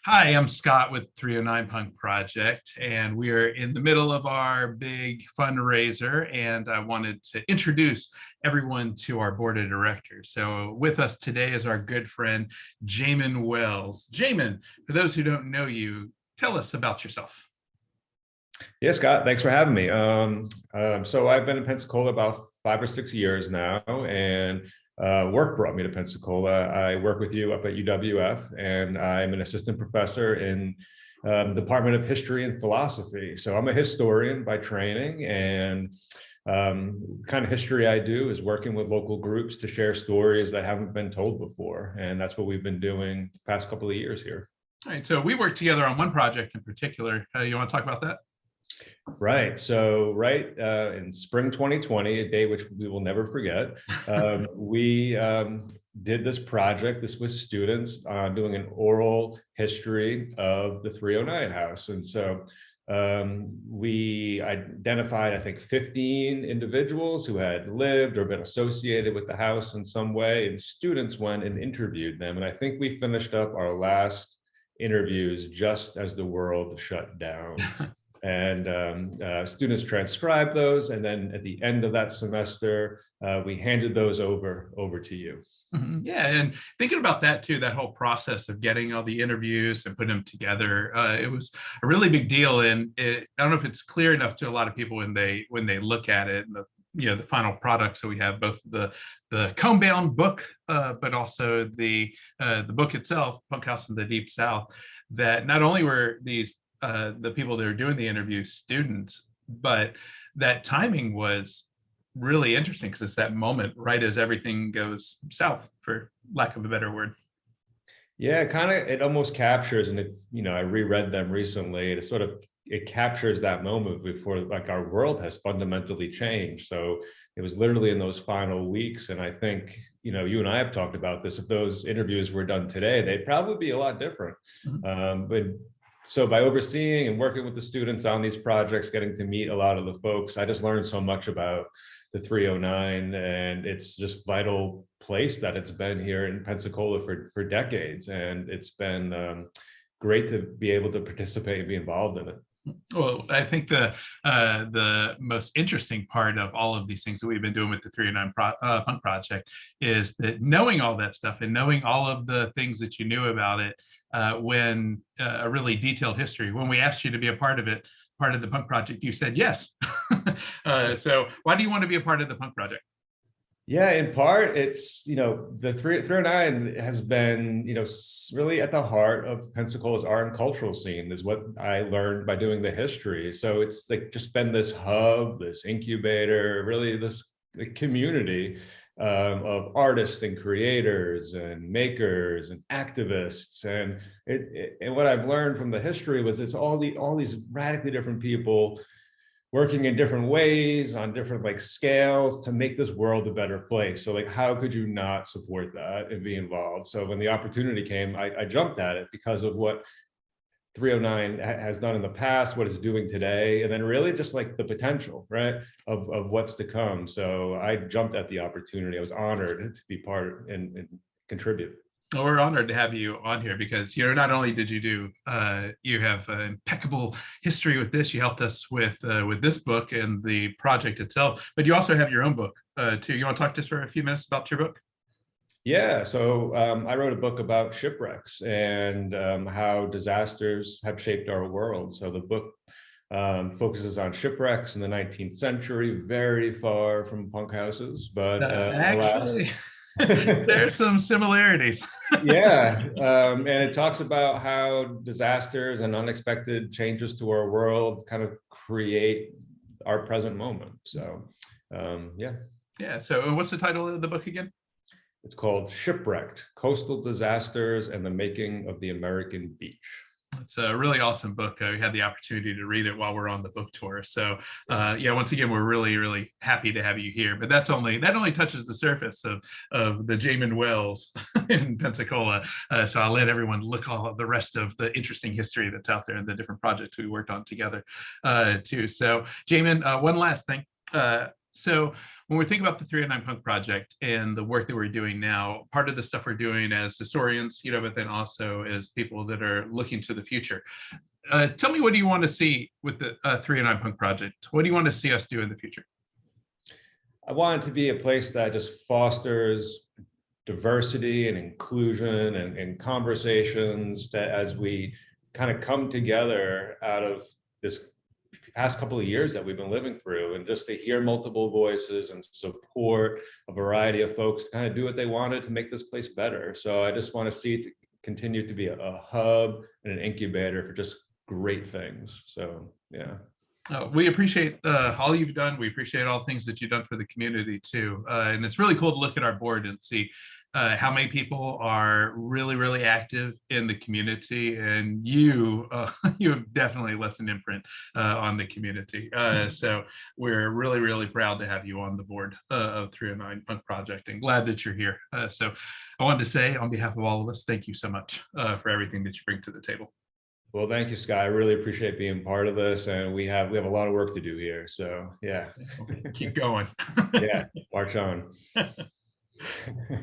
Hi, I'm Scott with 309 Punk Project, and we are in the middle of our big fundraiser. And I wanted to introduce everyone to our board of directors. So, with us today is our good friend, Jamin Wells. Jamin, for those who don't know you, tell us about yourself. Yeah, Scott, thanks for having me. So I've been in Pensacola about 5 or 6 years now, and work brought me to Pensacola. I work with you up at UWF, and I'm an assistant professor in Department of History and Philosophy. So I'm a historian by training, and the kind of history I do is working with local groups to share stories that haven't been told before. And that's what we've been doing the past couple of years here. All right, so we worked together on one project in particular. You want to talk about that? Right. So, in spring 2020, a day which we will never forget, we did this project. This was students doing an oral history of the 309 house. And so we identified, I think, 15 individuals who had lived or been associated with the house in some way. And students went and interviewed them. And I think we finished up our last interviews just as the world shut down. And students transcribed those, and then at the end of that semester, we handed those over to you. Yeah, and thinking about that too, that whole process of getting all the interviews and putting them together, it was a really big deal. And I don't know if it's clear enough to a lot of people when they look at it, and the final product. So we have both the comb-bound book, but also the book itself, Punk House in the Deep South. That not only were these the people that are doing the interview students, but that timing was really interesting because it's that moment right as everything goes south, for lack of a better word. Yeah, it almost captures, and I reread them recently. It captures that moment before, like, our world has fundamentally changed. So it was literally in those final weeks, and I think you and I have talked about this. If those interviews were done today, they'd probably be a lot different. But so by overseeing and working with the students on these projects, getting to meet a lot of the folks, I just learned so much about the 309, and it's just vital place that it's been here in Pensacola for decades. And it's been great to be able to participate and be involved in it. Well, I think the most interesting part of all of these things that we've been doing with the 309 Punk Project is that knowing all that stuff and knowing all of the things that you knew about it, when a really detailed history, when we asked you to be a part of it, part of the Punk Project, you said yes. So why do you want to be a part of the Punk Project? Yeah, in part, it's, the 309 has been, really at the heart of Pensacola's art and cultural scene, is what I learned by doing the history. So it's like just been this hub, this incubator, really this community of artists and creators and makers and activists. And what I've learned from the history was it's all these radically different people working in different ways on different scales to make this world a better place. So how could you not support that and be involved? So when the opportunity came, I jumped at it because of what 309 has done in the past, what it's doing today, and then really just the potential, right, of what's to come. So I jumped at the opportunity. I was honored to be part and contribute. Well, we're honored to have you on here because not only did you have an impeccable history with this. You helped us with this book and the project itself, but you also have your own book too. You want to talk to us for a few minutes about your book? Yeah, so I wrote a book about shipwrecks and how disasters have shaped our world. So the book focuses on shipwrecks in the 19th century, very far from punk houses, but actually, there's some similarities. Yeah, and it talks about how disasters and unexpected changes to our world kind of create our present moment. So, yeah. Yeah. So, what's the title of the book again? It's called Shipwrecked: Coastal Disasters and the Making of the American Beach. It's a really awesome book. We had the opportunity to read it while we're on the book tour. So yeah, once again, we're really, really happy to have you here. But that only touches the surface of the Jamin Wells in Pensacola. So I'll let everyone look all the rest of the interesting history that's out there and the different projects we worked on together too. So Jamin, one last thing. So when we think about the 309 Punk Project and the work that we're doing now, part of the stuff we're doing as historians, but then also as people that are looking to the future. Tell me, what do you want to see with the 309 Punk Project? What do you want to see us do in the future? I want it to be a place that just fosters diversity and inclusion and conversations that as we kind of come together out of this past couple of years that we've been living through, and just to hear multiple voices and support a variety of folks to kind of do what they wanted to make this place better. So I just want to see it continue to be a hub and an incubator for just great things. So yeah. We appreciate all you've done. We appreciate all things that you've done for the community too. And it's really cool to look at our board and see how many people are really, really active in the community. And you have definitely left an imprint on the community. So we're really, really proud to have you on the board of 309 Punk Project, and glad that you're here. So I wanted to say, on behalf of all of us, thank you so much for everything that you bring to the table. Well, thank you, Scott. I really appreciate being part of this, and we have a lot of work to do here. So yeah, Keep going. yeah, march on.